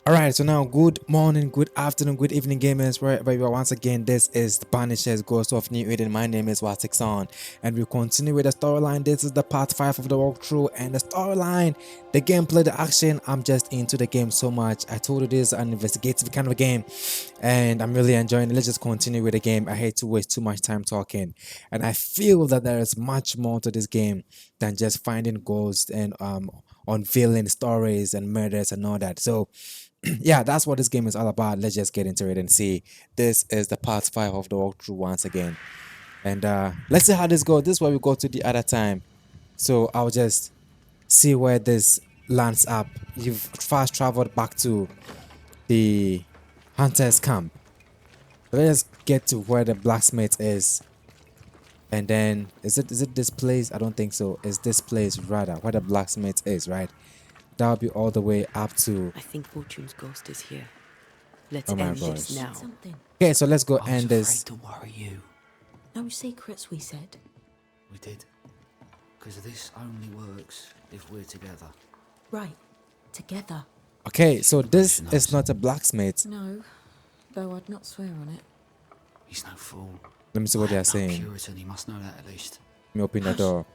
Alright, so now good morning, good afternoon, good evening gamers, wherever you are. Once again, this is the Banishers Ghost of New Eden. My name is wasticSON, and we continue with the storyline. This is the part 5 of the walkthrough, and the storyline, the gameplay, the action. I'm just into the game so much. I told you this is an investigative kind of a game, and I'm really enjoying it. Let's just continue with the game. I hate to waste too much time talking, and I feel that there is much more to this game than just finding ghosts and unveiling stories and murders and all that. So yeah, that's what this game is all about. Let's just get into it and see. This is the part 5 of the walkthrough once again, and let's see how this goes. This is where we go to the other time, so I'll just see where this lands up. You've fast traveled back to the hunter's camp. Let's get to where the blacksmith is, and then is it this place? I don't think so. It's this place rather where the blacksmith is, right? That'll be all the way up to. I think Fortune's ghost is here. Let's Oh my end this gosh. now. Something. Okay, so let's go I was end this. afraid to worry you. No secrets, we said. We did. Because this only works if we're together. Right. Together. Okay, so this is not a blacksmith. No. Though I'd not swear on it. He's no fool. Let me see what they are No saying. Puritan, he must know that at least. Let me open the door.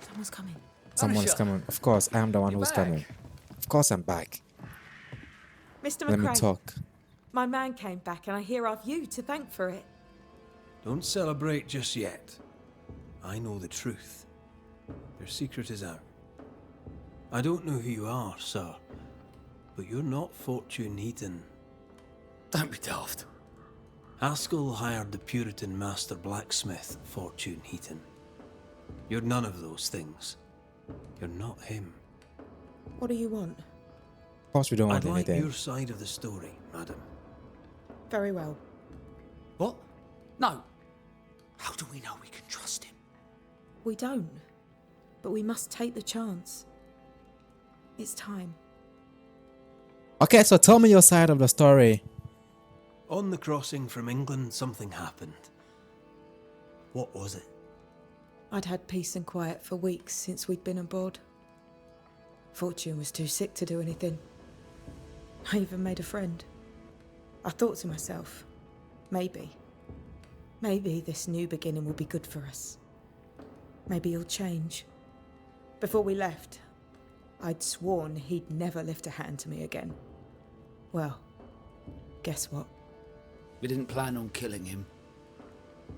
Someone's coming. Someone's coming. Of course, I am the one who's coming. Of course, I'm back. Mr. Let me McRae, talk. my man came back and I hear I've you to thank for it. Don't celebrate just yet. I know the truth. Your secret is out. I don't know who you are, sir, but you're not Fortune Heaton. Don't be daft. Haskell hired the Puritan master blacksmith, Fortune Heaton. You're none of those things. You're not him. What do you want? Of course, we don't want I'd like anything. your side of the story, madam. Very well. What? No. How do we know we can trust him? We don't. But we must take the chance. It's time. Okay, so tell me your side of the story. On the crossing from England, something happened. What was it? I'd had peace and quiet for weeks since we'd been aboard. Fortune was too sick to do anything. I even made a friend. I thought to myself, maybe this new beginning will be good for us. Maybe he'll change. Before we left, I'd sworn he'd never lift a hand to me again. Well, guess what? We didn't plan on killing him.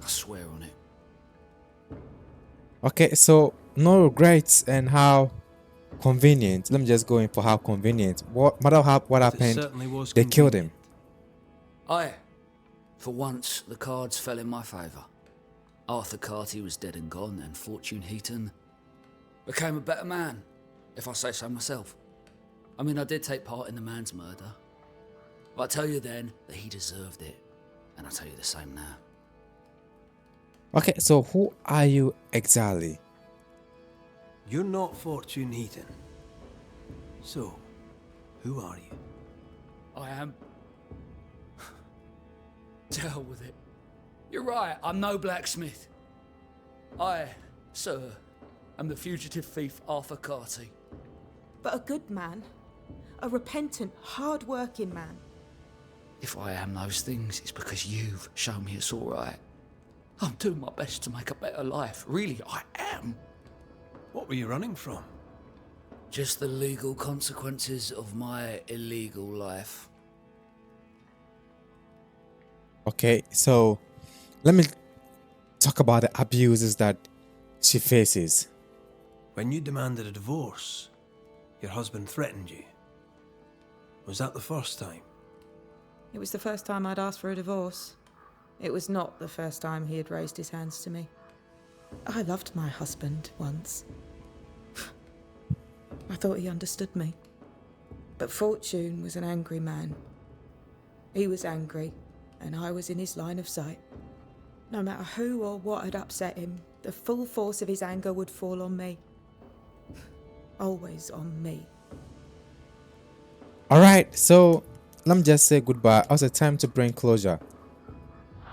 I swear on it. Okay, so no regrets and how convenient. Let me just go in for how convenient. What matter what It happened, certainly was they killed him. convenient. Aye. For once, the cards fell in my favour. Arthur Carty was dead and gone, and Fortune Heaton became a better man, if I say so myself. I mean, I did take part in the man's murder. But I tell you then that he deserved it, and I tell you the same now. Okay, so who are you exactly? You're not Fortune Heaton. So, who are you? I am. To hell with it. You're right, I'm no blacksmith. I, sir, am the fugitive thief Arthur Carty. But a good man. A repentant, hard-working man. If I am those things, it's because you've shown me it's alright. I'm doing my best to make a better life. Really, I am. What were you running from? Just the legal consequences of my illegal life. Okay, so let me talk about the abuses that she faces. When you demanded a divorce, your husband threatened you. Was that the first time? It was the first time I'd asked for a divorce. It was not the first time he had raised his hands to me. I loved my husband once. I thought he understood me. But Fortune was an angry man. He was angry, and I was in his line of sight. No matter who or what had upset him, the full force of his anger would fall on me. Always on me. Alright, so let me just say goodbye. Also, time to bring closure.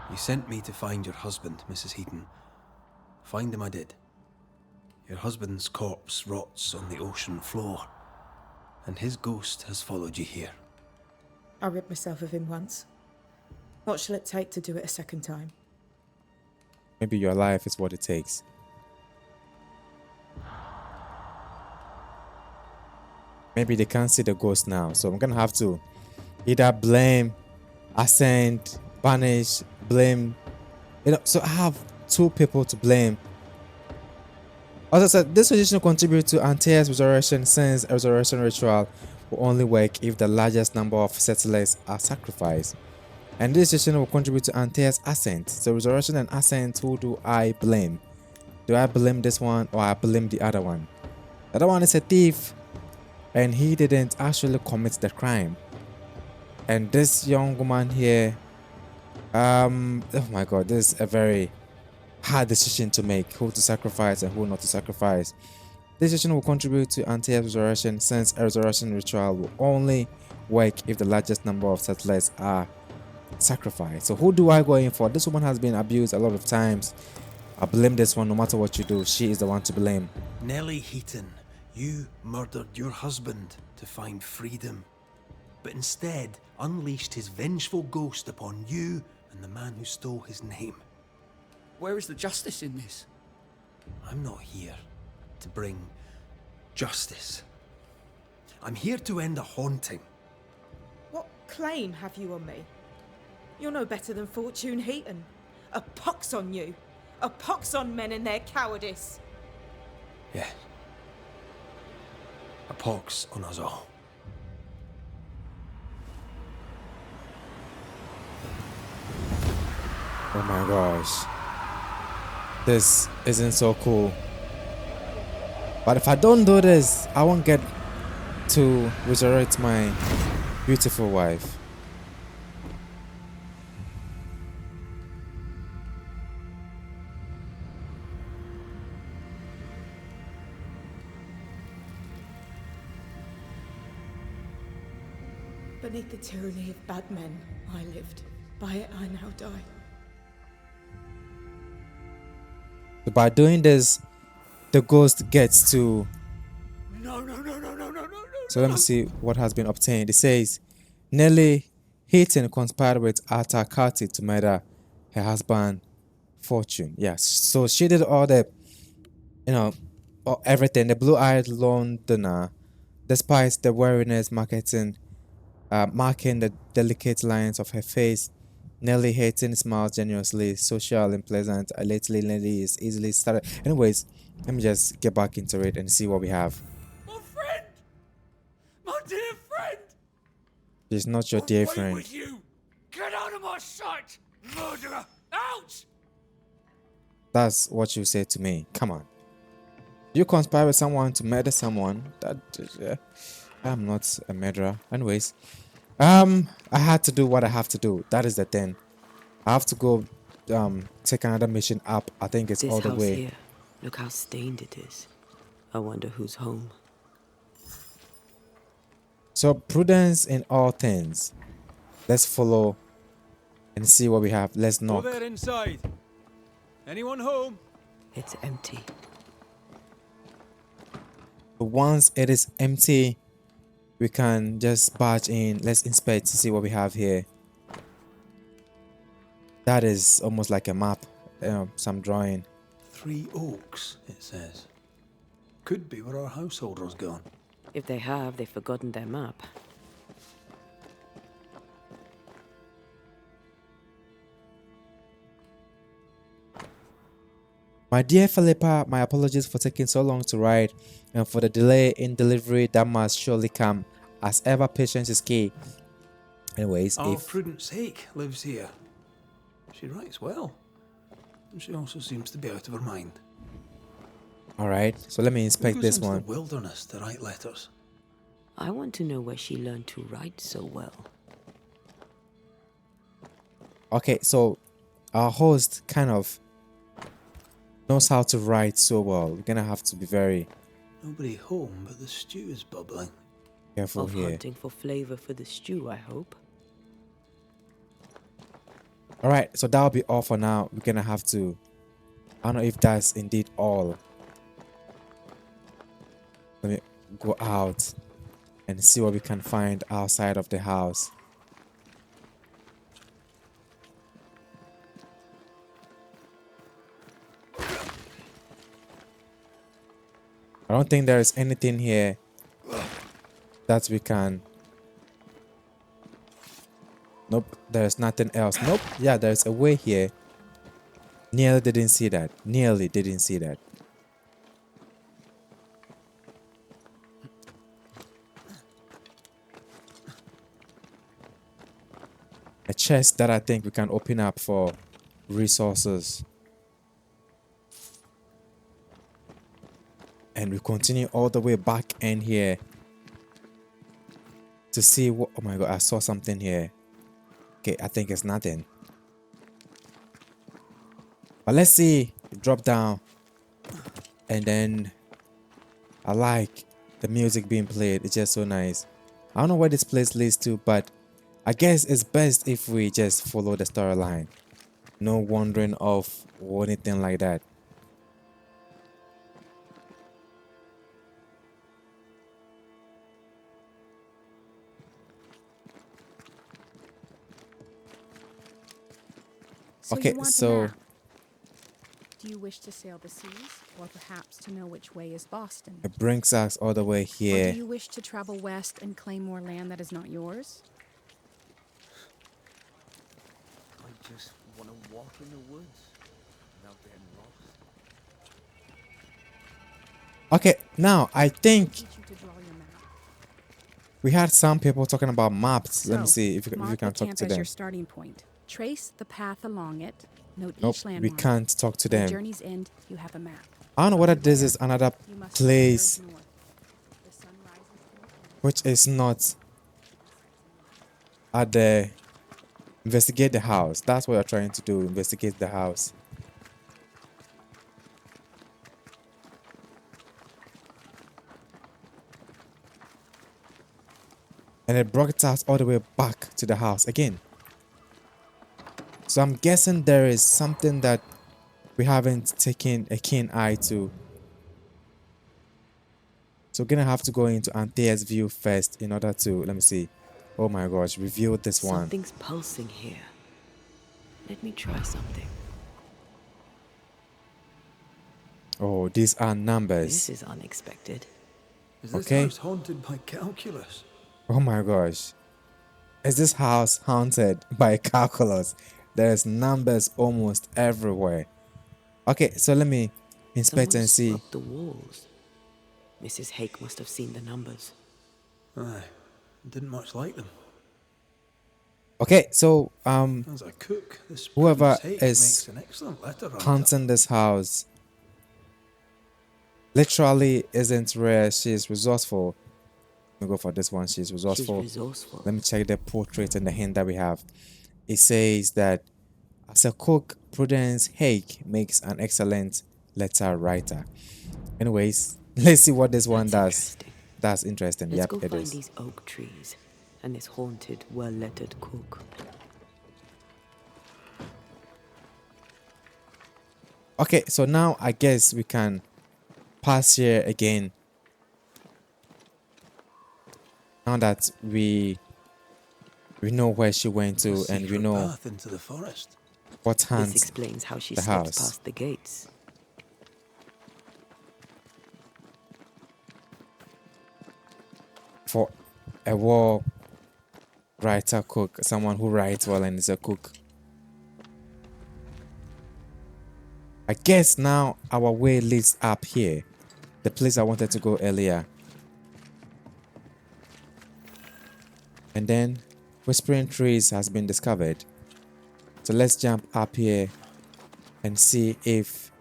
You sent me to find your husband, Mrs. Heaton. Find him I did. Your husband's corpse rots on the ocean floor, and his ghost has followed you here. I rid myself of him once. What shall it take to do it a second time? Maybe your life is what it takes. Maybe they can't see the ghost now, so I'm gonna have to either blame, ascend, banish, blame. So I have two people to blame. As I said, this suggestion will contribute to Antaea's resurrection, since a resurrection ritual will only work if the largest number of settlers are sacrificed. And this suggestion will contribute to Antaea's ascent. So resurrection and ascent, who do I blame? Do I blame this one or I blame the other one? The other one is a thief, and he didn't actually commit the crime. And this young woman here, oh my god, this is a very hard decision to make, who to sacrifice and who not to sacrifice. This decision will contribute to Antaea's resurrection, since a resurrection ritual will only work if the largest number of settlers are sacrificed. So who do I go in for? This woman has been abused a lot of times. I blame this one. No matter what you do, she is the one to blame. Nellie Heaton, you murdered your husband to find freedom, but instead unleashed his vengeful ghost upon you and the man who stole his name. Where is the justice in this? I'm not here to bring justice. I'm here to end a haunting. What claim have you on me? You're no better than Fortune Heaton. A pox on you. A pox on men and their cowardice. Yes. A pox on us all. Oh my gosh. This isn't so cool. But if I don't do this, I won't get to resurrect my beautiful wife. Beneath the tyranny of bad men, I lived. By it, I now die. So by doing this, the ghost gets to... No. So let me see what has been obtained. It says, Nellie Heaton conspired with Arthur Carty to murder her husband, Fortune. Yes, so she did all the, everything. The blue-eyed Londoner, despite the wariness marking the delicate lines of her face. Nellie Heaton smiles genuinely social and pleasant. Lately, Nellie is easily started. Anyways, let me just get back into it and see what we have. My friend! My dear friend! She's not your dear Away friend. with you! Get out of my sight! Murderer! Out! That's what you say to me. Come on. You conspire with someone to murder someone. I'm not a murderer. Anyways, I had to do what I have to do. That is the thing. I have to go take another mission up. I think it's This all the house way. here, look how stained it is. I wonder who's home. So prudence in all things. Let's follow and see what we have. Let's knock. Over there inside. Anyone home? It's empty. Once it is empty, we can just barge in. Let's inspect to see what we have here. That is almost like a map, some drawing. 3 Oaks, it says. Could be where our householder's gone. If they have, they've forgotten their map. My dear Philippa, my apologies for taking so long to write and for the delay in delivery that must surely come. As ever, patience is key. Anyways, Our if... Prudence Hake lives here. She writes well. And she also seems to be out of her mind. Alright, so let me Who inspect goes this into one. the wilderness to write letters? I want to know where she learned to write so well. Okay, so our host kind of knows how to write so well. We're gonna have to be very Nobody home, but the stew is bubbling. careful Of here. hunting for flavor for the stew, I hope. Alright, so that'll be all for now. We're gonna have to... I don't know if that's indeed all. Let me go out and see what we can find outside of the house. I don't think there is anything here that we can. Nope, there's nothing else. Nope. Yeah, there's a way here. Nearly didn't see that. Nearly didn't see that. A chest that I think we can open up for resources. And we continue all the way back in here to see what. Oh my god, I saw something here. Okay, I think it's nothing. But let's see. Drop down. And then I like the music being played. It's just so nice. I don't know where this place leads to, but I guess it's best if we just follow the storyline. No wandering off or anything like that. Okay, you want a so map. Do you wish to sail the seas, or perhaps to know which way is Boston? it brings us all the way Or here. do you wish to travel west and claim more land that is not yours? I just want to walk in the woods without getting lost. Okay, now I think Teach you to draw your map. we had some people talking about maps. Let me So, see if you mark can the talk camp to as them. your starting point. Trace the path along it. Note Nope, each we landmark. can't talk to At the them. journey's end, you have a map. I don't know whether this is another You must place turn north. The sun rises in the east. which is not at the investigate the house. That's what you're trying to do, investigate the house. And it brought us all the way back to the house again. So I'm guessing there is something that we haven't taken a keen eye to. So we're gonna have to go into Anthea's view first in order to, let me see. Oh my gosh, review this one. Something's pulsing here. Let me try something. Oh, these are numbers. This is unexpected. Is this Okay. house haunted by calculus? Oh my gosh. Is this house haunted by calculus? There's numbers almost everywhere. Okay, so let me inspect Someone and see. scrubbed the walls. Mrs. Hake must have seen the numbers. Aye, didn't much like them. Okay, so As a cook, this whoever Prudence Hake is makes an excellent letter writer. haunting this house literally isn't rare. She's resourceful. Let me go for this one. She's resourceful. She's resourceful. Let me check the portrait and the hint that we have. It says that as a cook, Prudence Hake makes an excellent letter writer. Anyways, let's see what this one does. Interesting. That's interesting. Let's Yep, go it find is. these oak trees and this haunted, well-lettered cook. Okay, so now I guess we can pass here again. Now that we know where she went A to and we secret know path into the forest. what This hands explains how she the slipped house. past the gates. for a war writer cook, someone who writes well and is a cook. I guess now our way leads up here, the place I wanted to go earlier. And then Whispering Trees has been discovered. So let's jump up here and see if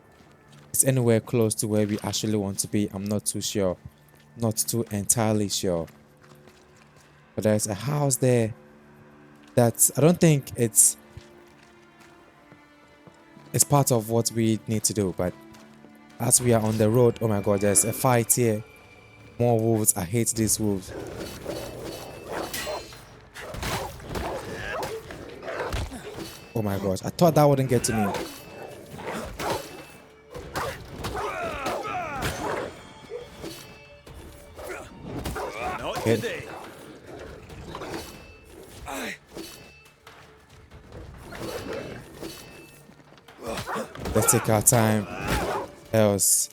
it's anywhere close to where we actually want to be. I'm not too sure. Not too entirely sure. But there's a house there that's, I don't think it's part of what we need to do. But as we are on the road, oh my god, there's a fight here. More wolves. I hate these wolves. Oh my gosh, I thought that wouldn't get to me. Not Okay. today. Let's take our time. Else,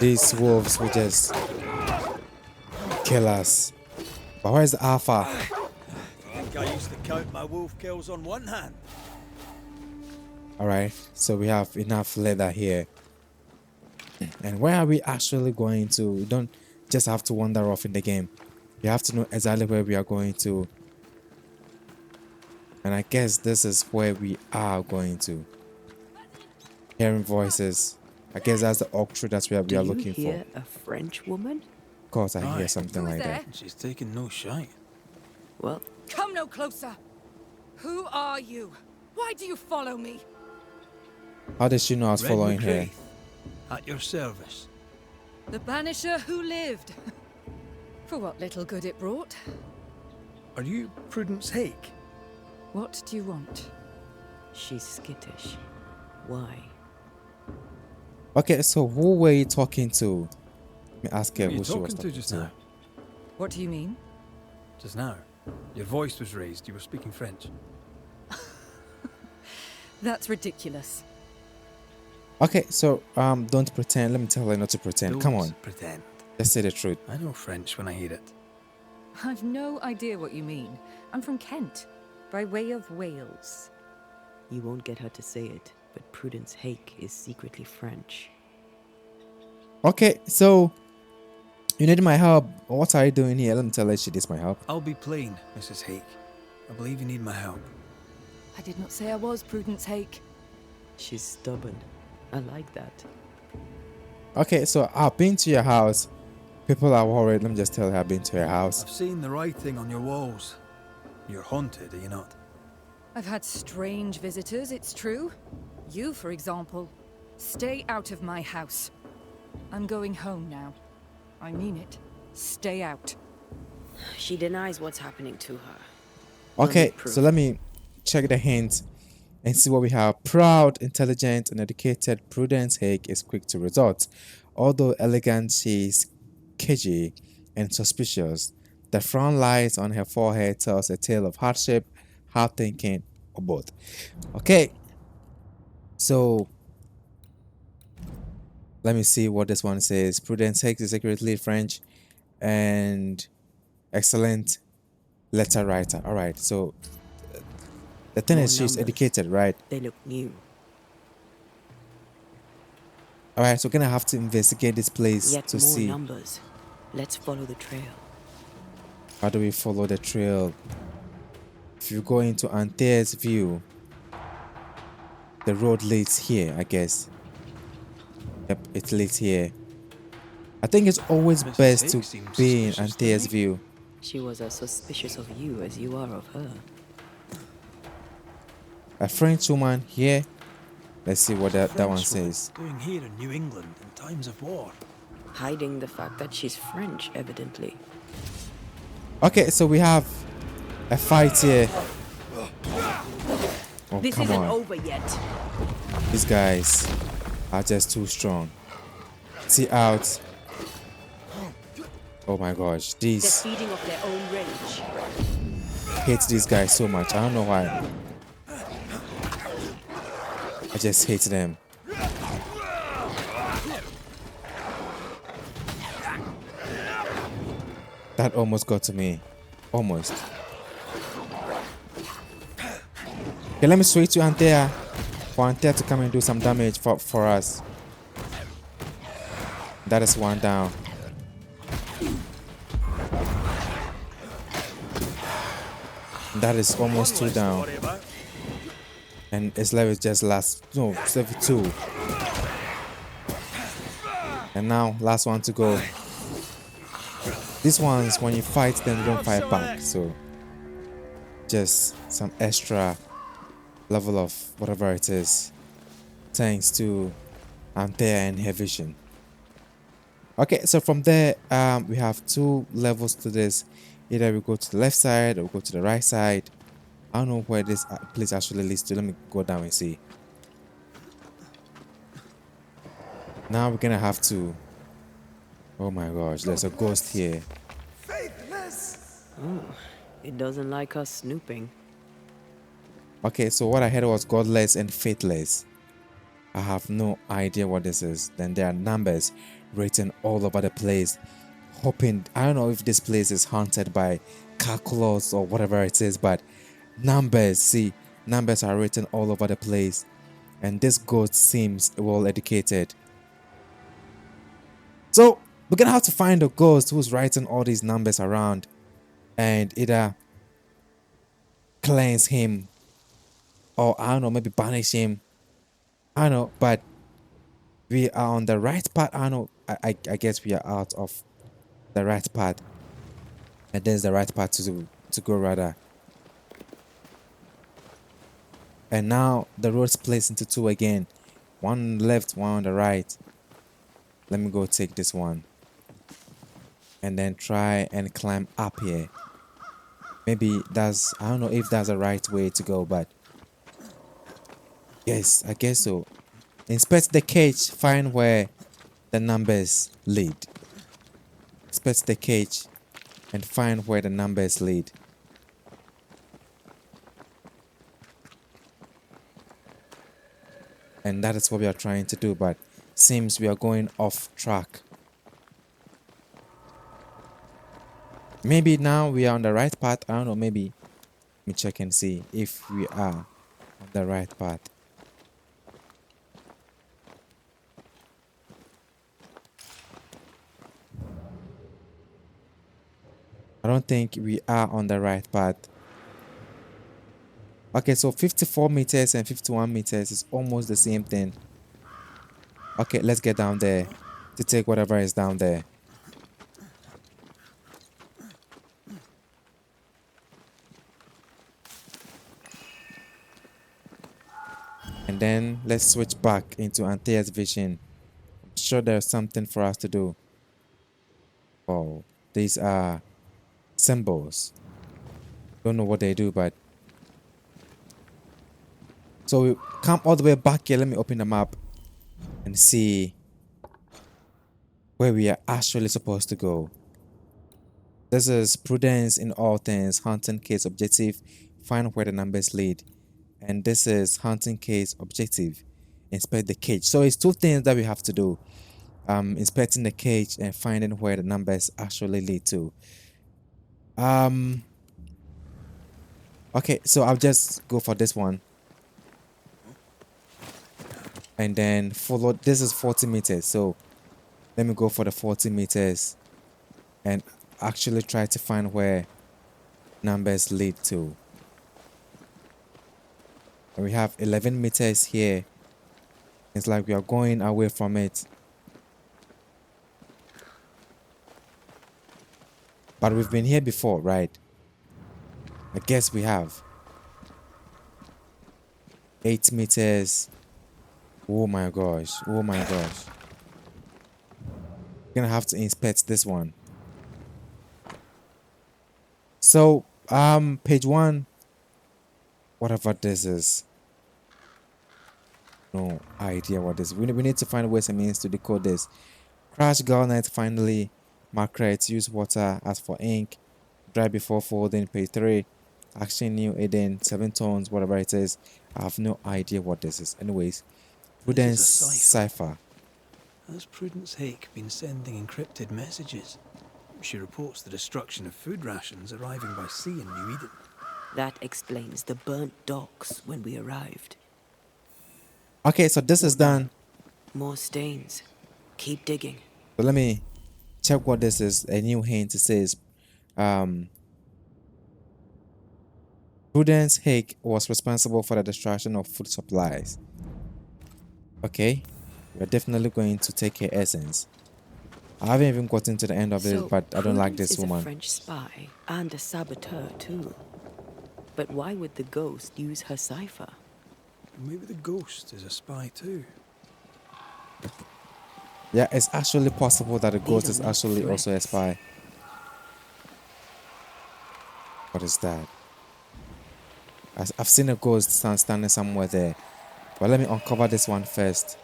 These wolves will just kill us. But where's the alpha? I think I used to count my wolf kills on one hand. Alright, so we have enough leather here. And where are we actually going to? We don't just have to wander off in the game. You have to know exactly where we are going to. And I guess this is where we are going to. Hearing voices. I guess that's the walkthrough that's where we are looking Do you for. hear a French woman? Of course I hear something like that. She's taking no shite. Well, Come no closer. Who are you? Why do you follow me? How did she know I was following her? Redwood at your service. The banisher who lived. For what little good it brought. Are you Prudence Hake? What do you want? she's skittish. Why? Okay, so who were you talking to? Let me ask her Who were you who she was talking to talking just to. now? What do you mean? Just now. Your voice was raised. You were speaking French. That's ridiculous. Okay, so don't pretend. Let me tell her not to pretend. Come on, Don't pretend. just say the truth. I know French when I hear it. I've no idea what you mean. I'm from Kent, by way of Wales. You won't get her to say it, but Prudence Hake is secretly French. Okay, so you need my help. What are you doing here? Let me tell her she needs my help. I'll be plain, Mrs. Hake. I believe you need my help. I did not say I was Prudence Hake. She's stubborn. I like that. Okay, so I've been to your house. People are worried. Let me just tell her I've been to your house. I've seen the writing on your walls. You're haunted, are you not? I've had strange visitors, it's true. You, for example. Stay out of my house. I'm going home now. I mean it. Stay out. She denies what's happening to her. Okay, proof. so let me check the hints and see what we have. Proud, intelligent, and educated, Prudence Hake is quick to resort. Although elegant, she is cagey and suspicious. The frown lies on her forehead tells a tale of hardship, hard thinking, or both. Okay, so let me see what this one says. Prudence Hake is secretly French and excellent letter writer. All right, so the thing More is she's numbers. educated, right? They look new. All right, so we're gonna have to investigate this place Yet to more see numbers. Let's follow the trail. how do we follow the trail. If you go into Anthea's view, the road leads here, I guess. Yep, it leads here. I think it's always Mrs. best Hake to seems be in suspicious to Anthea's me. view. She was as suspicious of you as you are of her. A French woman here. Let's see what that one French woman says. doing here in New England in times of war. Hiding the fact that she's French, evidently. Okay, so we have a fight here. Oh, This come isn't on. over yet. These guys are just too strong. See out. Oh my gosh, They're these feeding off their own rage. hate these guys so much. I don't know why. I just hate them. That almost got to me. Almost. Okay, let me switch to Anthea. For Anthea to come and do some damage for us. That is one down. That is almost two down. And its level just last, no, it's level 2. And now, last one to go. These ones, when you fight them, they don't fight back. So, just some extra level of whatever it is. Thanks to Anthea and her vision. Okay, so from there, we have 2 levels to this. Either we go to the left side or we go to the right side. I don't know where this place actually leads to. Let me go down and see. Now we're gonna have to. Oh my gosh, there's a ghost here. It doesn't like us snooping. Okay, so what I heard was godless and faithless. I have no idea what this is. Then there are numbers. written all over the place. Hoping, I don't know if this place is haunted by calculus or whatever it is, but numbers, see, numbers are written all over the place. And this ghost seems well educated. So we're gonna have to find a ghost who's writing all these numbers around and either cleanse him or I don't know, maybe banish him. I don't know, but we are on the right path. I don't know. I guess we are out of the right path. And there's the right path to go rather. And now the road's placed into two again. One on the left, one on the right. Let me go take this one. And then try and climb up here. Maybe that's, I don't know if that's the right way to go, but yes, I guess so. Inspect the cage, find where the numbers lead. Inspect the cage and find where the numbers lead. And that is what we are trying to do, but seems we are going off track. Maybe now we are on the right path. I don't know, maybe. Let me check and see if we are on the right path. I don't think we are on the right path. Okay, so 54 meters and 51 meters is almost the same thing. Okay, let's get down there to take whatever is down there. And then let's switch back into Anthea's vision. I'm sure there's something for us to do. Oh, these are symbols. Don't know what they do, but so we come all the way back here. Let me open the map and see where we are actually supposed to go. This is prudence in all things, hunting case objective, find where the numbers lead. And this is hunting case objective, inspect the cage. So it's two things that we have to do. Inspecting the cage and finding where the numbers actually lead to. Okay, so I'll just go for this one. And then follow, this is 40 meters. So let me go for the 40 meters and actually try to find where numbers lead to. And we have 11 meters here. It's like we are going away from it. But we've been here before, right? I guess we have. 8 meters. Oh my gosh. Oh my gosh. We're gonna have to inspect this one. So, page 1. Whatever this is. No idea what this is. We need to find ways and means to decode this. Crash garnet finally. Margaret, use water as for ink. Dry before folding. Page 3. Action new Eden. 7 tones, whatever it is. I have no idea what this is. Anyways. Prudence cipher. Has Prudence Hake been sending encrypted messages? She reports the destruction of food rations arriving by sea in New Eden. That explains the burnt docks when we arrived. Okay, so this is done. More stains. Keep digging. So let me check what this is. A new hint. It says Prudence Hake was responsible for the destruction of food supplies. Okay, we're definitely going to take her essence. I haven't even gotten to the end of this, but I don't like this woman. Prudence is a French spy and a saboteur too. But why would the ghost use her cipher? Maybe the ghost is a spy too. Yeah, it's actually possible that the ghost is actually also a spy. What is that? I've seen a ghost standing somewhere there. But let me uncover this one first.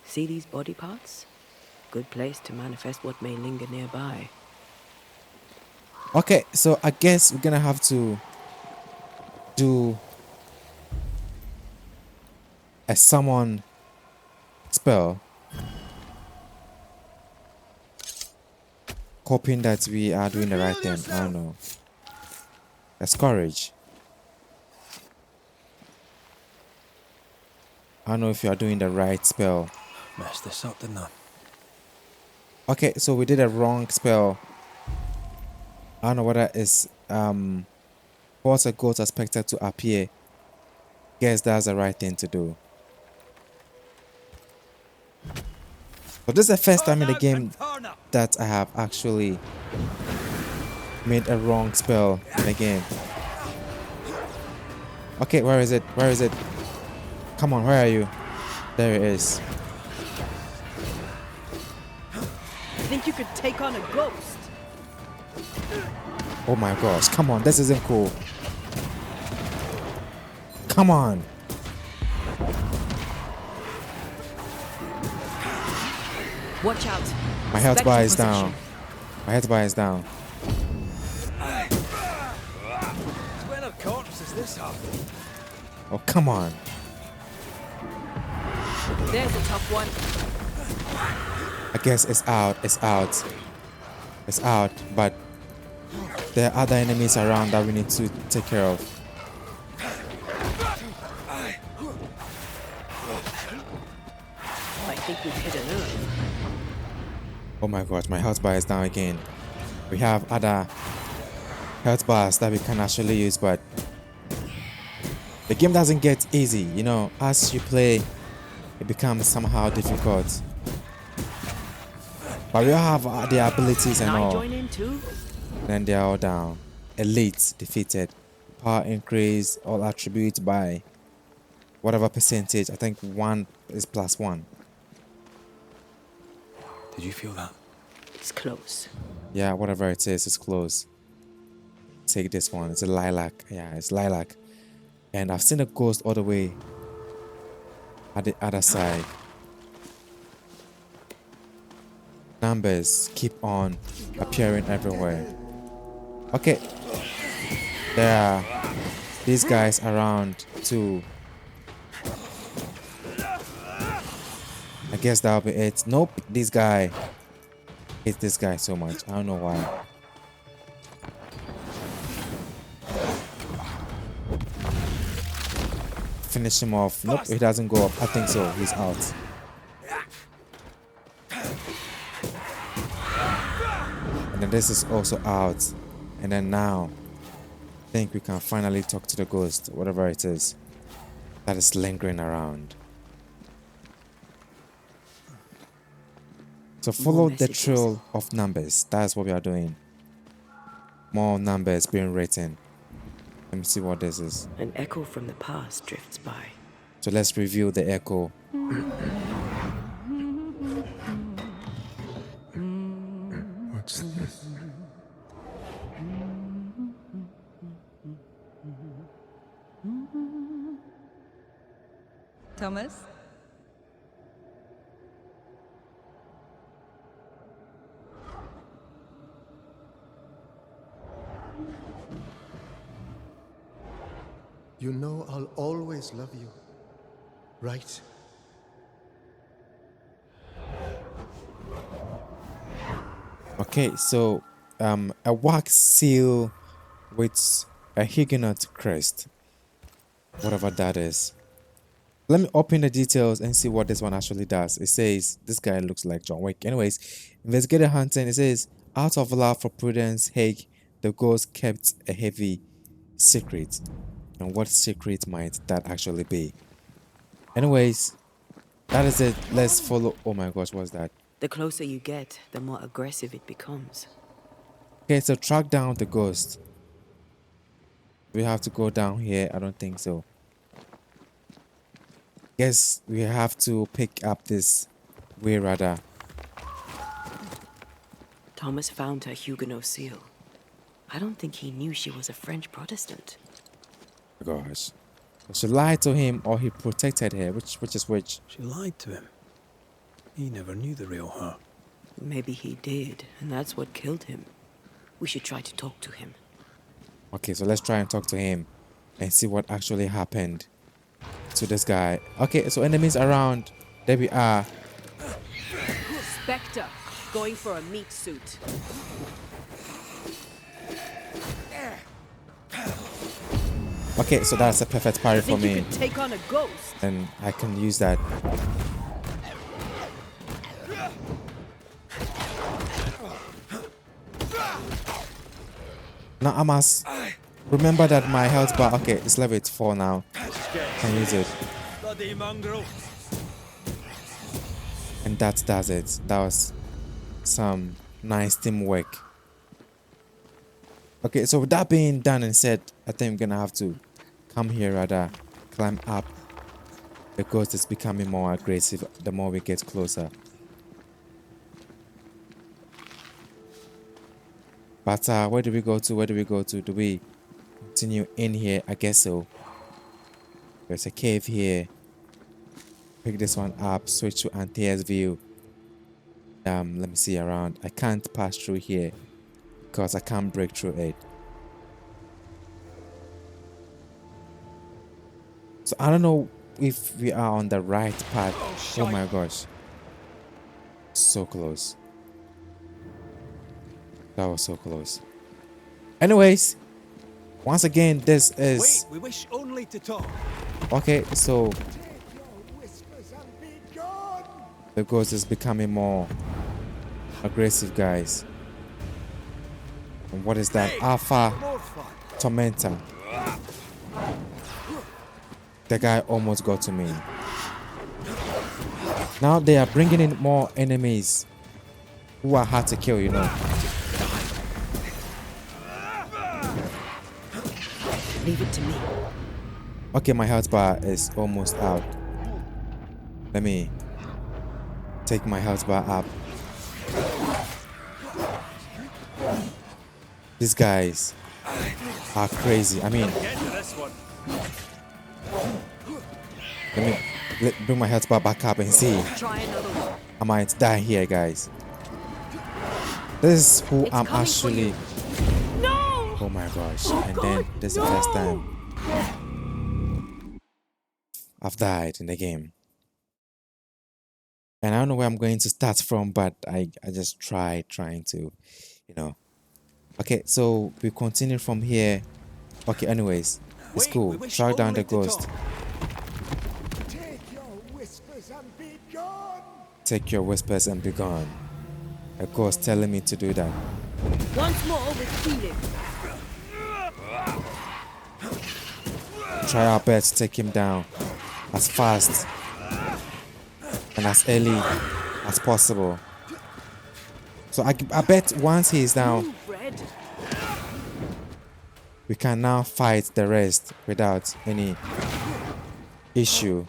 See these body parts? Good place to manifest what may linger nearby. Okay, so I guess we're gonna have to do a summon spell hoping that we are doing the right thing. I don't know. That's courage. I don't know if you are doing the right spell. Messed this up, didn't I? Okay, so we did a wrong spell. I don't know whether it's force a ghost expected to appear. Guess that's the right thing to do. But this is the first time in the game that I have actually made a wrong spell in the game. Okay, where is it? Where is it? Come on, where are you? There it is. Think you could take on a ghost? Oh my gosh, come on, this isn't cool. Come on. Watch out. My health bar is Spectre down. My health bar is down. When of corpse is this happen? Oh, come on. There's a tough one. I guess it's out. It's out. It's out. But there are other enemies around that we need to take care of. I think we've hit a nerve. Oh my god, my health bar is down again. We have other health bars that we can actually use, but the game doesn't get easy. You know, as you play, it becomes somehow difficult. But we all have the abilities and Can I all. join in too? Then they're all down. Elites defeated. Power increase, all attributes by whatever percentage. I think 1 is +1. Did you feel that? It's close. Yeah, whatever it is, it's close. Take this one. It's a lilac. Yeah, it's lilac. And I've seen a ghost all the way at the other side. Numbers keep on appearing everywhere. Okay. There are these guys around too. I guess that'll be it. Nope, this guy hates this guy so much. I don't know why. Finish him off. Nope, he doesn't go up. I think so. He's out. And then this is also out. And then now, I think we can finally talk to the ghost, whatever it is that is lingering around. So follow the trail of numbers. That's what we are doing. More numbers being written. Let me see what this is. An echo from the past drifts by. So let's review the echo. What's this? Thomas? You know I'll always love you, right? Okay, so a wax seal with a Huguenot crest, whatever that is. Let me open the details and see what this one actually does. It says this guy looks like John Wick. Anyways, investigator hunting. It says out of love for Prudence Hague, the ghost kept a heavy secret. And what secret might that actually be? Anyways, that is it. Let's follow. Oh my gosh, what's that? The closer you get, the more aggressive it becomes. Okay, so track down the ghost. We have to go down here. I don't think so. Guess we have to pick up this way rather. Thomas found her Huguenot seal. I don't think he knew she was a French Protestant. Gosh. She lied to him or he protected her. Which is which? She lied to him. He never knew the real her. Maybe he did, and that's what killed him. We should try to talk to him. Okay, so let's try and talk to him and see what actually happened to this guy. Okay, so enemies around. There we are. Spectre, going for a meat suit. Okay, so that's a perfect parry for Think you me. could take on a ghost? And I can use that. Now I must remember that my health bar, okay, it's level 4 now. Can use it. Bloody mongrel. And that does it. That was some nice teamwork. Okay, so with that being done and said, I think I'm gonna have to come here rather, climb up. The ghost is becoming more aggressive the more we get closer. But where do we go to? Where do we go to? Do we continue in here? I guess so. There's a cave here. Pick this one up. Switch to anti-air view. Let me see around. I can't pass through here because I can't break through it. So I don't know if we are on the right path. Oh my gosh. So close. That was so close. Anyways, once again, this is... Wait, we wish only to talk. Okay, so... The ghost is becoming more aggressive, guys. And what is that? Alpha Tormentor. The guy almost got to me. Now they are bringing in more enemies who are hard to kill, you know. Leave it to me. Okay, my health bar is almost out. Let me take my health bar up. These guys are crazy. I mean, let me bring my health bar back up and see. Try another one. I might die here, guys. This is who I'm actually... No! Oh my gosh. And then this is the first time I've died in the game. And I don't know where I'm going to start from, but I just trying to, you know. Okay, so we continue from here. Okay, anyways, it's cool. Track down the ghost. Take your whispers and be gone. A ghost telling me to do that. Once more with healing. Try our best to take him down as fast and as early as possible. So I bet once he is down, we can now fight the rest without any issue.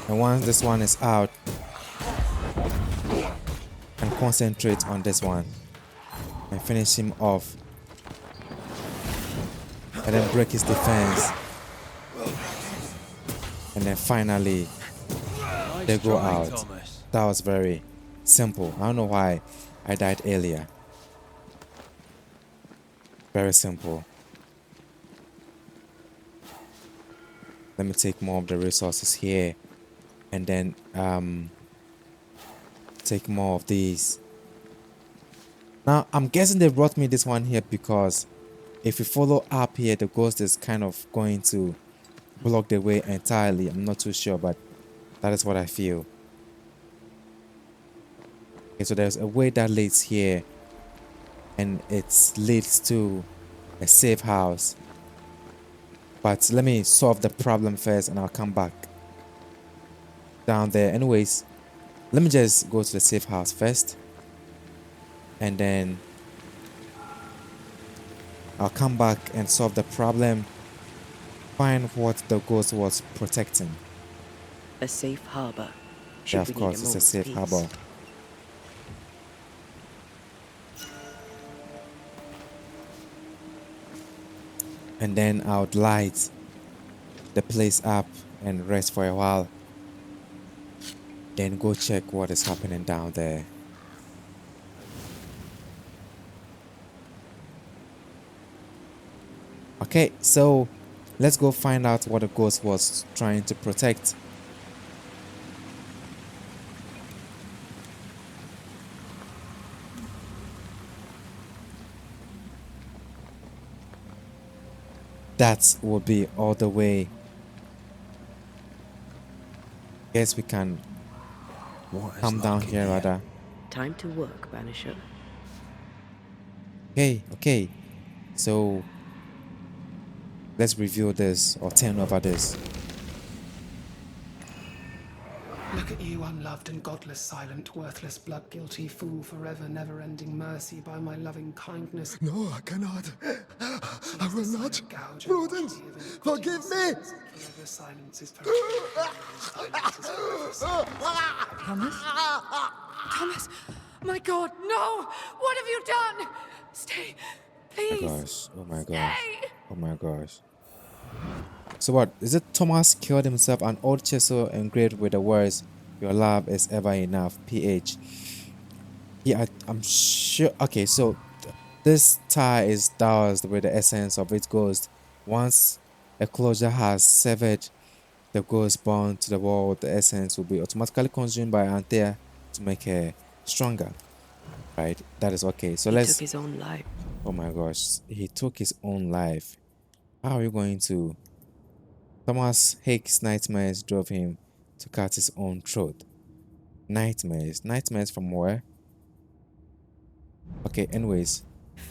And once this one is out, and concentrate on this one and finish him off, and then break his defense, and then finally they go out. That was very simple. I don't know why I died earlier. Very simple. Let me take more of the resources here, and then take more of these. Now I'm guessing they brought me this one here because if we follow up here, the ghost is kind of going to block the way entirely. I'm not too sure, but that is what I feel. Okay, so there's a way that leads here, and it leads to a safe house. But let me solve the problem first and I'll come back down there. Anyways, let me just go to the safe house first, and then I'll come back and solve the problem, find what the ghost was protecting. A safe harbor. Yeah, of course, it's a safe harbor. And then I would light the place up and rest for a while. Then go check what is happening down there. Okay, so let's go find out what the ghost was trying to protect. That will be all the way. Guess we can What is come down lurking here here? rather. Time to work, Banisher. Okay. So let's review this or turn over this. Look at you, unloved and godless, silent, worthless, blood-guilty fool, forever never-ending mercy by my loving kindness. No, I cannot. I will not. Prudence, forgive me. Forever silence is forever. Silence is forever silence. Thomas? Thomas! My God, no! What have you done? Stay, please. Oh my gosh. Oh my gosh. So what? Is it Thomas killed himself? An old chisel engraved with the words, "Your love is ever enough." PH. Yeah, I'm sure. Okay, so this tie is doused with the essence of its ghost. Once a closure has severed the ghost bound to the wall, the essence will be automatically consumed by Anthea to make her stronger. Right? That is okay. So He took his own life. Oh my gosh, he took his own life. How are you going to? Thomas Hake's nightmares drove him to cut his own throat. Nightmares? Nightmares from where? Okay, anyways,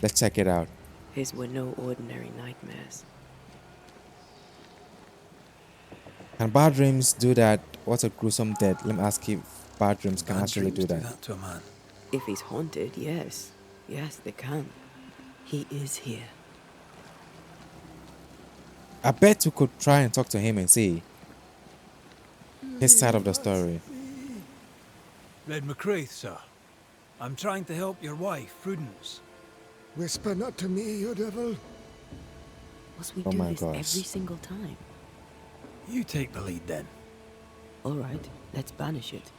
let's check it out. His were no ordinary nightmares. Can bad dreams do that? What a gruesome death. Let me ask if bad dreams can actually do that. To a man. If he's haunted, yes. Yes, they can. He is here. I bet we could try and talk to him and see his side of the story. Red McCraith, sir. I'm trying to help your wife, Prudence. Whisper not to me, you devil. Must we Oh do my this gosh. every single time? You take the lead then. All right, let's banish it.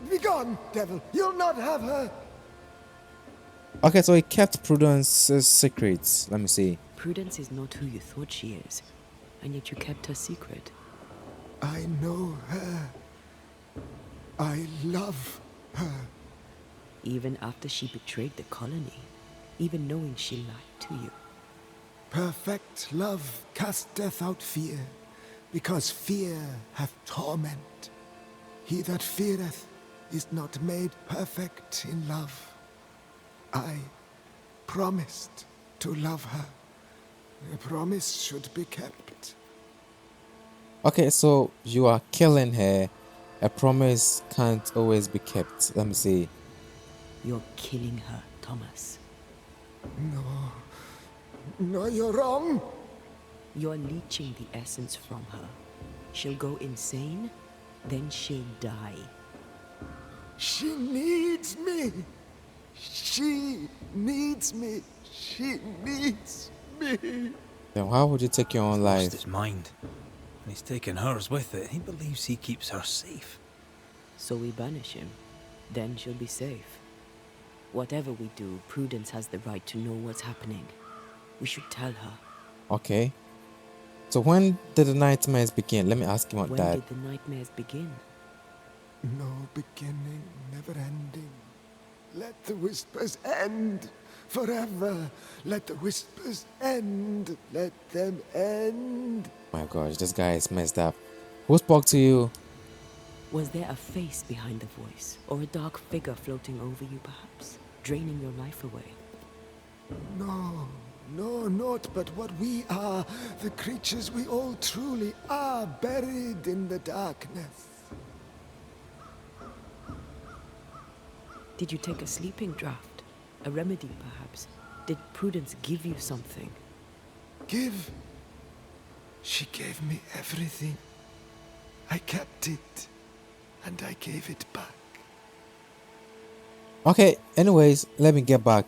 Begone, devil. You'll not have her. Okay, so he kept Prudence's secrets. Let me see. Prudence is not who you thought she is, and yet you kept her secret. I know her. I love her. Even after she betrayed the colony, even knowing she lied to you. Perfect love casteth out fear, because fear hath torment. He that feareth is not made perfect in love. I promised to love her. A promise should be kept. Okay, so you are killing her. A promise can't always be kept. Let me see. You're killing her, Thomas. No, you're wrong. You're leeching the essence from her. She'll go insane, then she'll die. She needs me. She needs me. She needs me. Then why would you take your own Lost life? his mind. And he's taken hers with it. He believes he keeps her safe. So we banish him. Then she'll be safe. Whatever we do, Prudence has the right to know what's happening. We should tell her. Okay. So when did the nightmares begin? Let me ask him about When that. did the nightmares begin? No beginning, never ending. Let the whispers end forever. Let the whispers end. Let them end. My gosh, this guy is messed up. Who spoke to you? Was there a face behind the voice? Or a dark figure floating over you, perhaps? Draining your life away? No, not but what we are. The creatures we all truly are, buried in the darkness. Did you take a sleeping draught? A remedy, perhaps? Did Prudence give you something? Give? She gave me everything. I kept it, and I gave it back. Okay, anyways, let me get back.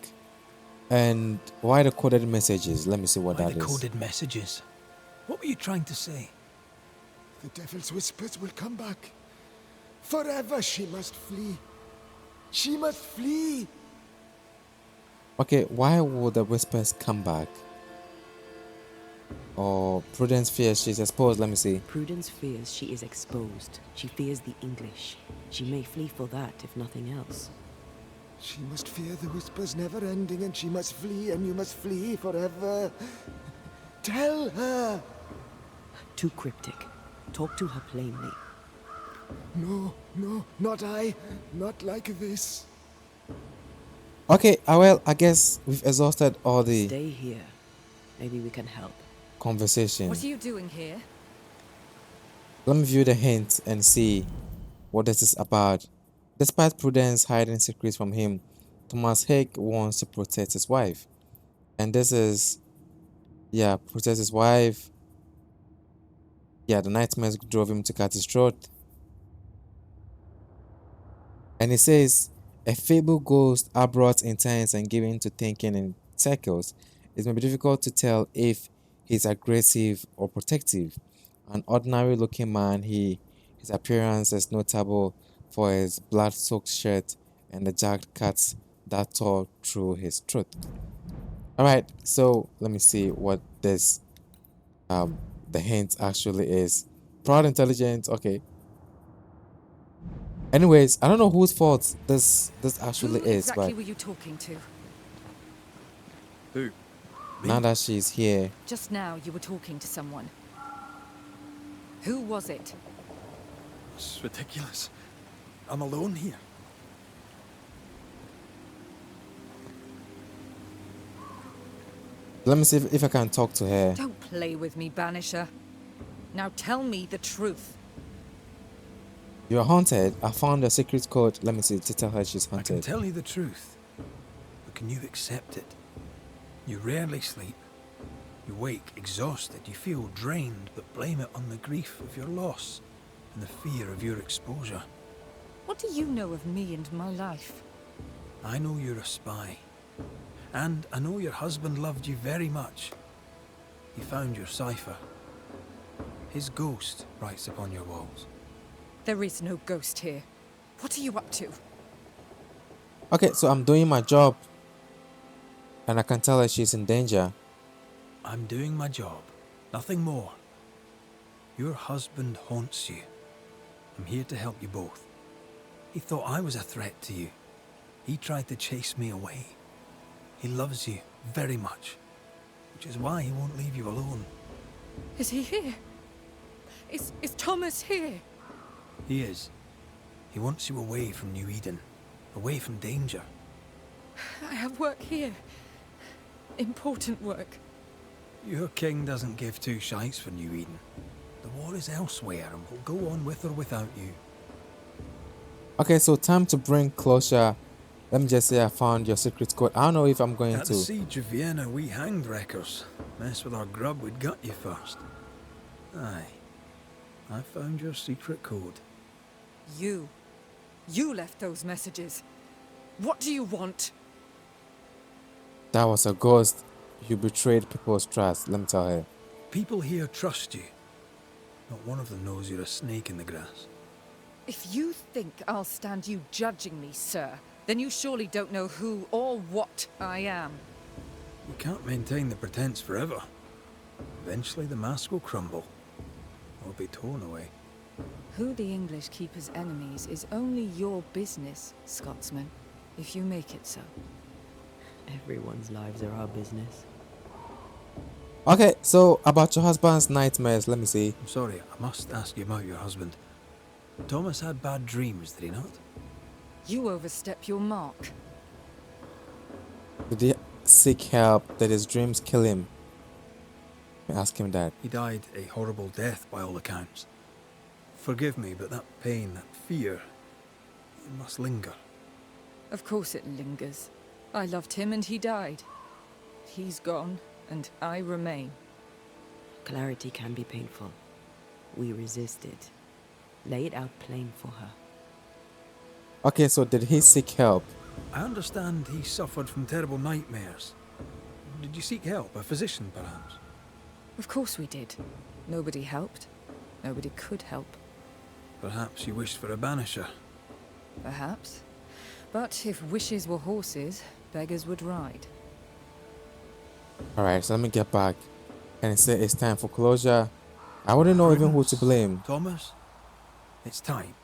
And why the coded messages? Let me see what Why that the is. coded messages? What were you trying to say? The devil's whispers will come back. Forever she must flee. She must flee. Okay, why would the whispers come back? Or Prudence fears she's exposed. Let me see. Prudence fears she is exposed. She fears the English. She may flee for that, if nothing else. She must fear the whispers never ending, and she must flee, and you must flee forever. Tell her! Too cryptic. Talk to her plainly. No, no, not I. Not like this. Okay, well, I guess we've exhausted all the Stay here. Maybe we can help. conversation. What are you doing here? Let me view the hint and see what this is about. Despite Prudence hiding secrets from him, Thomas Hake wants to protect his wife. And this is, yeah, protect his wife. Yeah, the nightmares drove him to cut his throat. And he says, a feeble ghost abroad intense and given to thinking in circles. It may be difficult to tell if he's aggressive or protective. An ordinary looking man, his appearance is notable for his blood-soaked shirt and the jagged cuts that tore through his throat. Alright, so let me see what this the hint actually is. Proud, intelligent, okay. Anyways, I don't know whose fault this actually Who is, exactly but were you talking to? Who? now that she's here, Just now you were talking to someone. Who was it? It's ridiculous. I'm alone here. let me see if I can talk to her. Don't play with me, Banisher. Now tell me the truth. You're haunted. I found a secret code. Let me see to tell her she's I can haunted. tell you the truth, but can you accept it? You rarely sleep. You wake exhausted. You feel drained, but blame it on the grief of your loss and the fear of your exposure. What do you know of me and my life? I know you're a spy. And I know your husband loved you very much. He found your cipher. His ghost writes upon your walls. There is no ghost here. What are you up to? Okay, so I'm doing my job, and I can tell her she's in danger. I'm doing my job, nothing more. Your husband haunts you. I'm here to help you both. He thought I was a threat to you. He tried to chase me away. He loves you very much, which is why he won't leave you alone. Is he here? Is Thomas here? He is. He wants you away from New Eden, away from danger. I have work here. Important work. Your king doesn't give two shites for New Eden. The war is elsewhere and will go on with or without you. Okay, so time to bring closure. Let me just say I found your secret code. I don't know if I'm going At to. the siege of Vienna, we hanged wreckers. Mess with our grub, we'd gut you first. Aye. I found your secret code. You left those messages. What do you want? That was a ghost. You betrayed people's trust. Let me tell her. People here trust you. Not one of them knows you're a snake in the grass. If you think I'll stand you judging me, sir, then you surely don't know who or what I am. You can't maintain the pretense forever. Eventually the mask will crumble. Or be torn away. Who the English keep as enemies is only your business, Scotsman, if you make it so. Everyone's lives are our business. Okay, so about your husband's nightmares, let me see. I'm sorry, I must ask you about your husband. Thomas had bad dreams, did he not? You overstep your mark. Did he seek help? Did his dreams kill him? Ask him that. He died a horrible death by all accounts. Forgive me, but that pain, that fear, it must linger. Of course it lingers. I loved him and he died. He's gone, and I remain. Clarity can be painful. We resisted. Lay it out plain for her. Okay, so did he seek help? I understand he suffered from terrible nightmares. Did you seek help? A physician, perhaps? Of course we did. Nobody helped. Nobody could help. Perhaps you wished for a banisher. Perhaps. But if wishes were horses, beggars would ride. Alright, so let me get back. And say it's time for closure. I wouldn't know even who to blame. Thomas, it's time.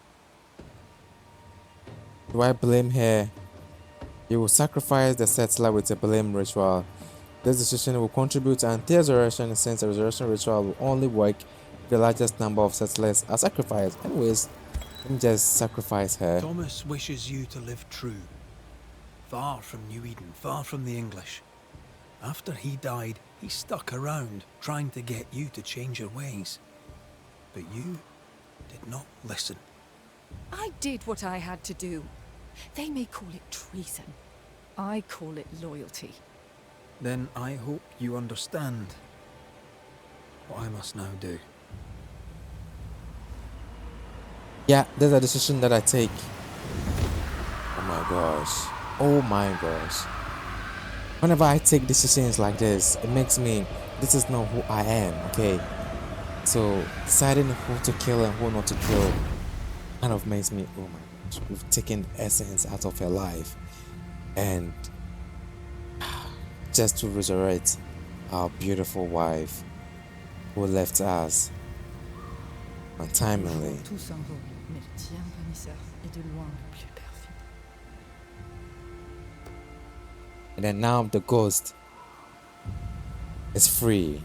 Do I blame her? You will sacrifice the settler with a blame ritual. This decision will contribute to Anthea's resurrection since the resurrection ritual will only work if the largest number of settlers are sacrificed. Anyways, let me just sacrifice her. Thomas wishes you to live true. Far from New Eden, far from the English. After he died, he stuck around, trying to get you to change your ways. But you did not listen. I did what I had to do. They may call it treason. I call it loyalty. Then I hope you understand what I must now do. Yeah, there's a decision that I take. Oh my gosh. Oh my gosh. Whenever I take decisions like this, it makes me, this is not who I am, okay? So deciding who to kill and who not to kill kind of makes me, oh my gosh, we've taken essence out of her life. And just to resurrect our beautiful wife who left us untimely. And then now the ghost is free.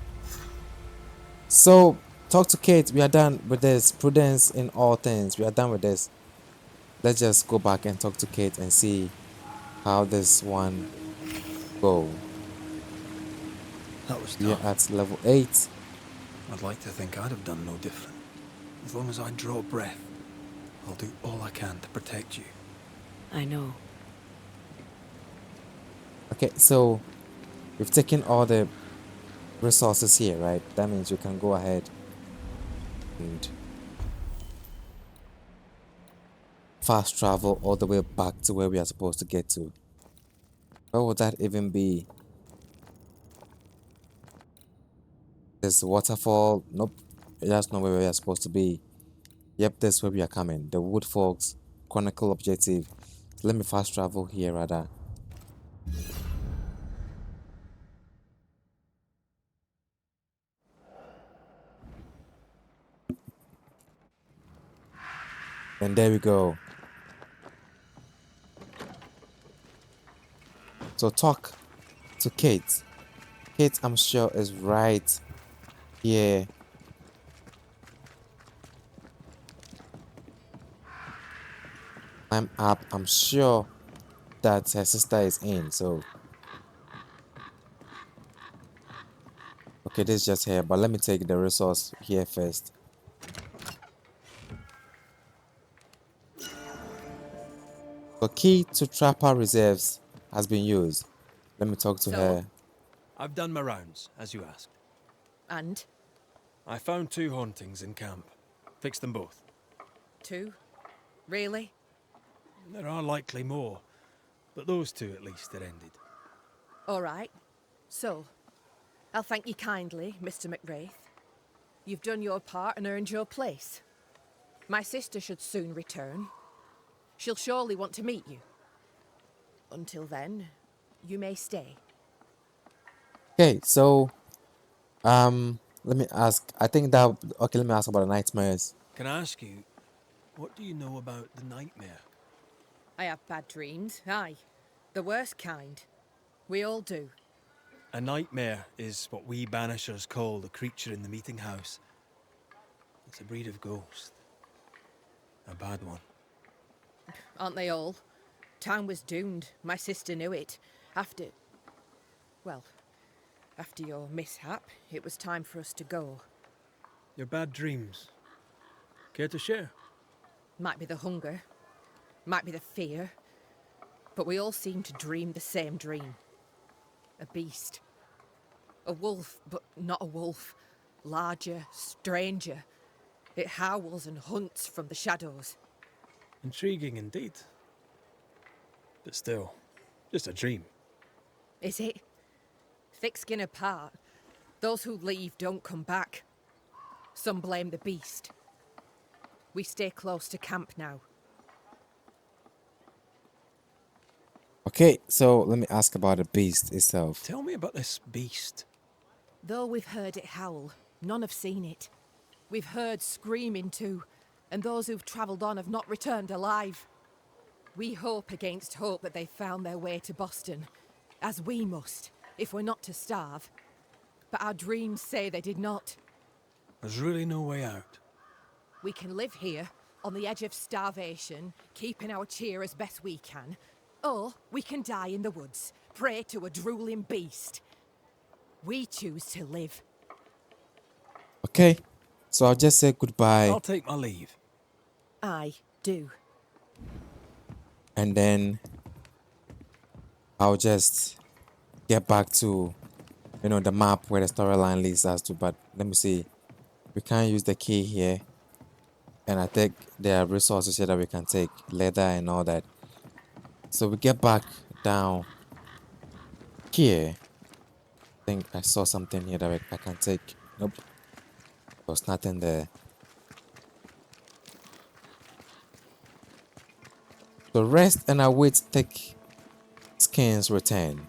So talk to Kate. We are done with this. Prudence in all things. We are done with this. Let's just go back and talk to Kate and see how this one go. That was tough. We are at level 8. I'd like to think I'd have done no different. As long as I draw breath, I'll do all I can to protect you. I know. Okay, so we've taken all the resources here, right? That means we can go ahead and fast travel all the way back to where we are supposed to get to. Where would that even be? This waterfall? Nope. That's not where we are supposed to be. Yep, that's where we are coming. The Wood Forks Chronicle objective. So let me fast travel here rather. And there we go. So talk to Kate. Kate, I'm sure, is right here. I'm up. I'm sure that her sister is in. So okay, this is just here. But let me take the resource here first. The key to Trapper Reserves has been used. Let me talk to her. I've done my rounds, as you asked. And? I found 2 hauntings in camp. Fixed them both. 2? Really? There are likely more, but those 2 at least are ended. All right. So, I'll thank you kindly, Mr. McWraith. You've done your part and earned your place. My sister should soon return. She'll surely want to meet you. Until then, you may stay. Okay, so let me ask. I think that okay, let me ask about the nightmares. Can I ask you, what do you know about the nightmare? I have bad dreams, aye. The worst kind. We all do. A nightmare is what we Banishers call the creature in the meeting house. It's a breed of ghost. A bad one. Aren't they all? Town was doomed. My sister knew it. After your mishap, it was time for us to go. Your bad dreams. Care to share? Might be the hunger. Might be the fear. But we all seem to dream the same dream. A beast. A wolf, but not a wolf. Larger, stranger. It howls and hunts from the shadows. Intriguing indeed. But still, just a dream. Is it? Thick skin apart, those who leave don't come back. Some blame the beast. We stay close to camp now. Okay, so let me ask about the beast itself. Tell me about this beast. Though we've heard it howl, none have seen it. We've heard screaming too, and those who've travelled on have not returned alive. We hope against hope that they found their way to Boston, as we must. if we're not to starve. But our dreams say they did not. There's really no way out. We can live here, on the edge of starvation, keeping our cheer as best we can. Or we can die in the woods, prey to a drooling beast. We choose to live. Okay, so I'll just say goodbye. I'll take my leave. I do. And then I'll just get back to, you know, the map where the storyline leads us to. But let me see. We can't use the key here. And I think there are resources here that we can take. Leather and all that. So we get back down here. I think I saw something here that I can take. Nope. There's nothing there. So rest and await thick skins return.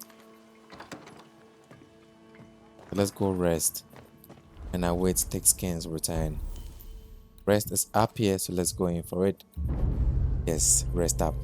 So let's go rest and await thick skins return. Rest is up here, so let's go in for it. Yes, rest up.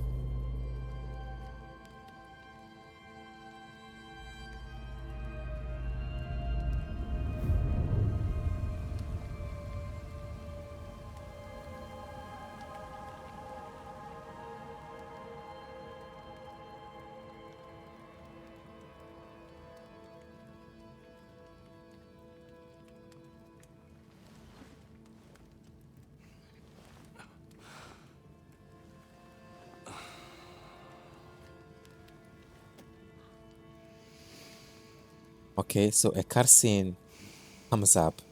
Okay, so a cutscene comes up.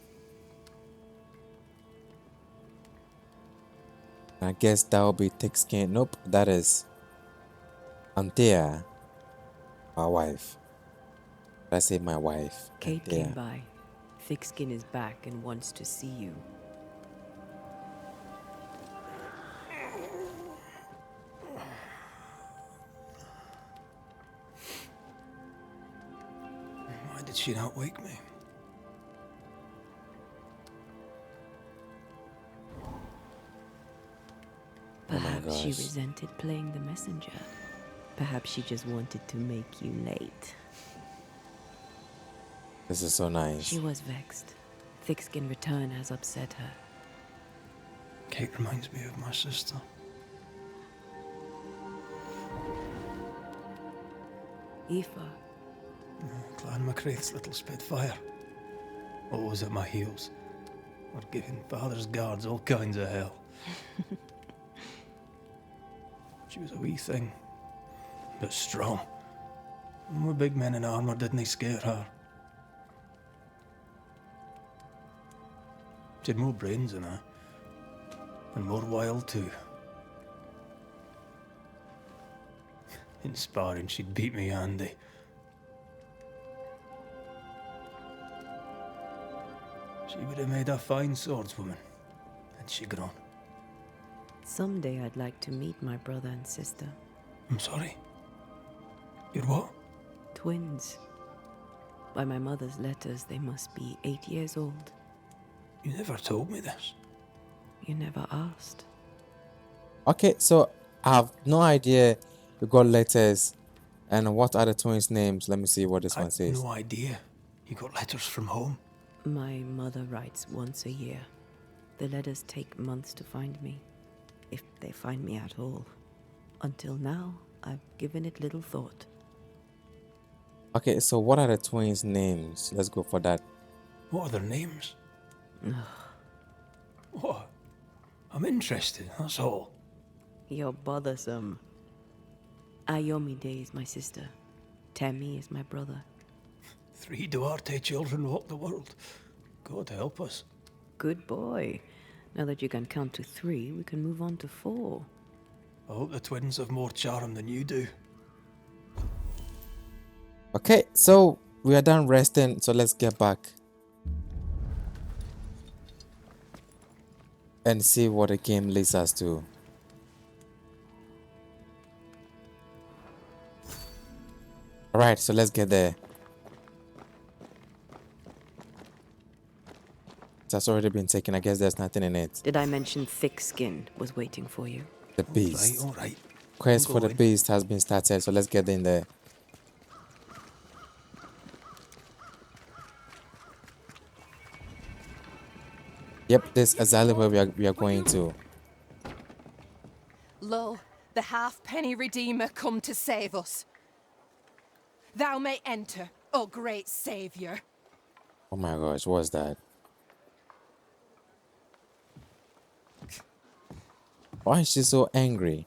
I guess that will be thick skin. Nope, that is Anthea, my wife. I say my wife. Kate Anthea. came by. Thick Skin is back and wants to see you. Why did she not wake me? Perhaps she gosh. resented playing the messenger. Perhaps she just wanted to make you late. This is so nice. She was vexed. Thick Skin return has upset her. Kate reminds me of my sister. Aoife, Clan McCraith's little spitfire. Always at my heels. Or giving father's guards all kinds of hell. She was a wee thing, but strong. And we big men in armour didn't scare her. She had more brains than I, and more wild too. In sparring, she'd beat me handy. She would have made a fine swordswoman, had she grown. someday I'd like to meet my brother and sister. I'm sorry. You're what? Twins. By my mother's letters, they must be 8 years old. You never told me this. You never asked. Okay, so I have no idea. We got letters. And what are the twins' names? Let me see what this one says. No idea. You got letters from home? My mother writes once a year. The letters take months to find me, if they find me at all. Until now, I've given it little thought. Okay, so what are the twins' names? Let's go for that. What are their names? What? I'm interested, that's all. You're bothersome. Ayomide is my sister. Temi is my brother. 3 Duarte children walk the world. God help us. Good boy. Now that you can count to 3, we can move on to 4. I hope the twins have more charm than you do. Okay, so we are done resting, so let's get back and see what the game leads us to. Alright, so let's get there. That's already been taken. I guess there's nothing in it. Did I mention Thick Skin was waiting for you? The beast. All right. Quest for the beast has been started, so let's get in there. Yep, this is exactly where we are going to. Lo, the halfpenny redeemer come to save us. Thou may enter, O great saviour. Oh my gosh, what's that? Why is she so angry?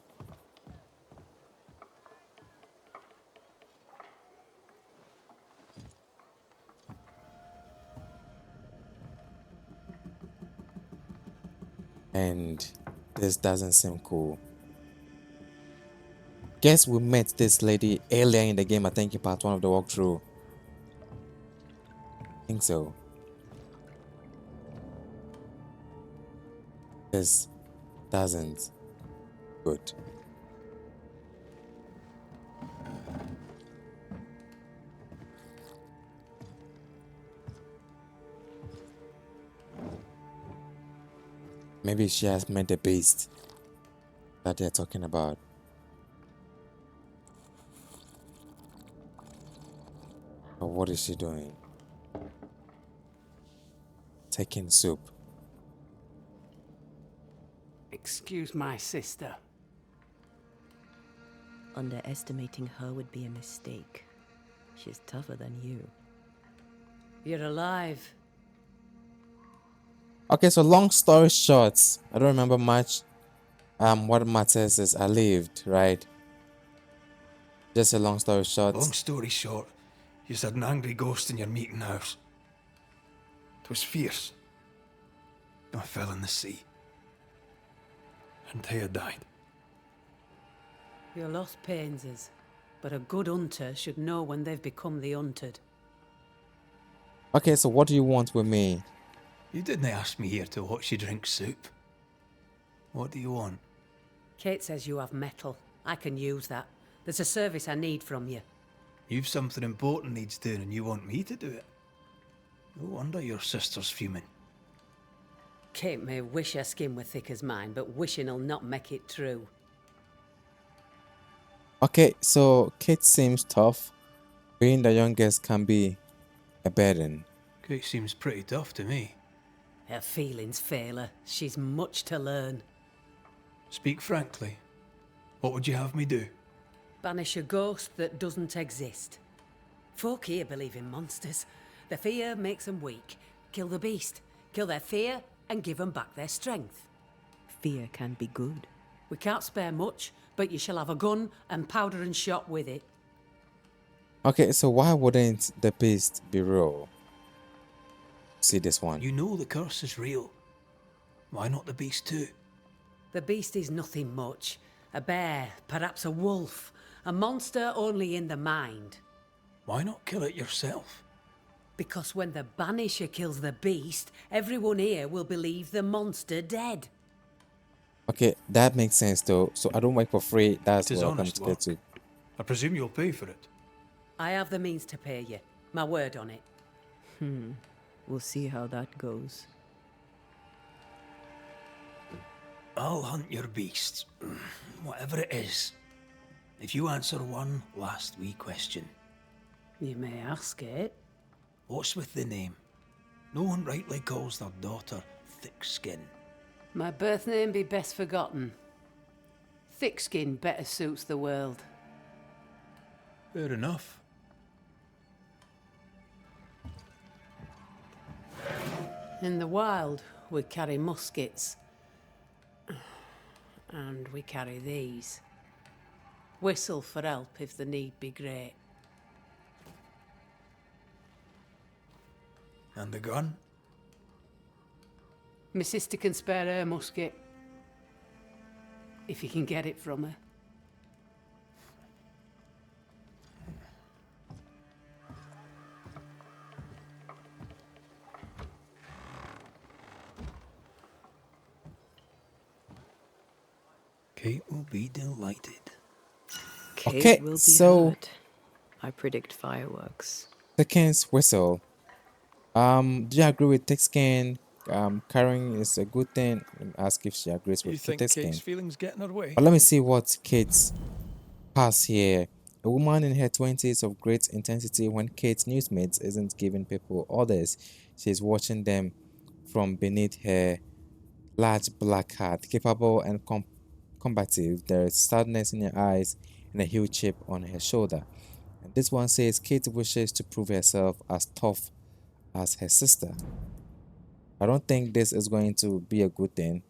And this doesn't seem cool. Guess we met this lady earlier in the game, I think in part 1 of the walkthrough. I think so. This doesn't good. Maybe she has met the beast that they're talking about. But what is she doing? Taking soup. Excuse my sister. Underestimating her would be a mistake. She's tougher than you. You're alive. Okay, so long story short, I don't remember much. What matters is I lived, right? Just a long story short. Long story short, you had an angry ghost in your meeting house. It was fierce. I fell in the sea. And Thea died. Your loss pains us, but a good hunter should know when they've become the hunted. Okay, so what do you want with me? You didn't ask me here to watch you drink soup. What do you want? Kate says you have metal. I can use that. There's a service I need from you. You've something important needs doing and you want me to do it. No wonder your sister's fuming. Kate may wish her skin were thick as mine, but wishing'll not make it true. Okay, so Kate seems tough. Being the youngest can be a burden. Kate seems pretty tough to me. Her feelings fail her. She's much to learn. Speak frankly. What would you have me do? Banish a ghost that doesn't exist. Folk here believe in monsters. Their fear makes them weak. Kill the beast. Kill their fear and give them back their strength. Fear can be good. We can't spare much, but you shall have a gun and powder and shot with it. Okay, so why wouldn't the beast be real? See this one. You know the curse is real. Why not the beast too? The beast is nothing much. A bear, perhaps a wolf. A monster only in the mind. Why not kill it yourself? Because when the Banisher kills the beast, everyone here will believe the monster dead. Okay, that makes sense though. So I don't work for free. That's It is what I'm honest scared work. to. I presume you'll pay for it. I have the means to pay you. My word on it. We'll see how that goes. I'll hunt your beast, whatever it is, if you answer one last wee question. You may ask it. What's with the name? No one rightly calls their daughter Thick Skin. My birth name be best forgotten. Thick skin better suits the world. Fair enough. In the wild, we carry muskets. And we carry these. Whistle for help if the need be great. And the gun? My sister can spare her musket. If you can get it from her. Kate will be delighted. Kate Okay, will be so- hurt. I predict fireworks. Thickens whistle. Do you agree with thick skin? Carrying is a good thing. Ask if she agrees You with think thick skin. Kate's feelings getting her way? But let me see what Kate's past here. A woman in her 20s of great intensity when Kate's newsmates isn't giving people orders. She's watching them from beneath her large black hat. Capable and combative, there is sadness in her eyes and a huge chip on her shoulder. And this one says Kate wishes to prove herself as tough as her sister. I don't think this is going to be a good thing.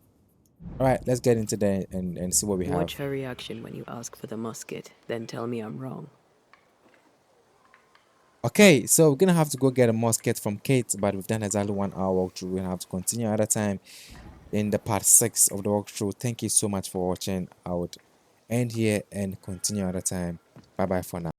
All right, let's get into that and see what we have. Watch her reaction when you ask for the musket, then tell me I'm wrong. Okay, so we're gonna have to go get a musket from Kate, but we've done exactly 1 hour walkthrough. We're gonna have to continue another time in the part 6 of the walkthrough. Thank you so much for watching. I would end here and continue another time. Bye bye for now.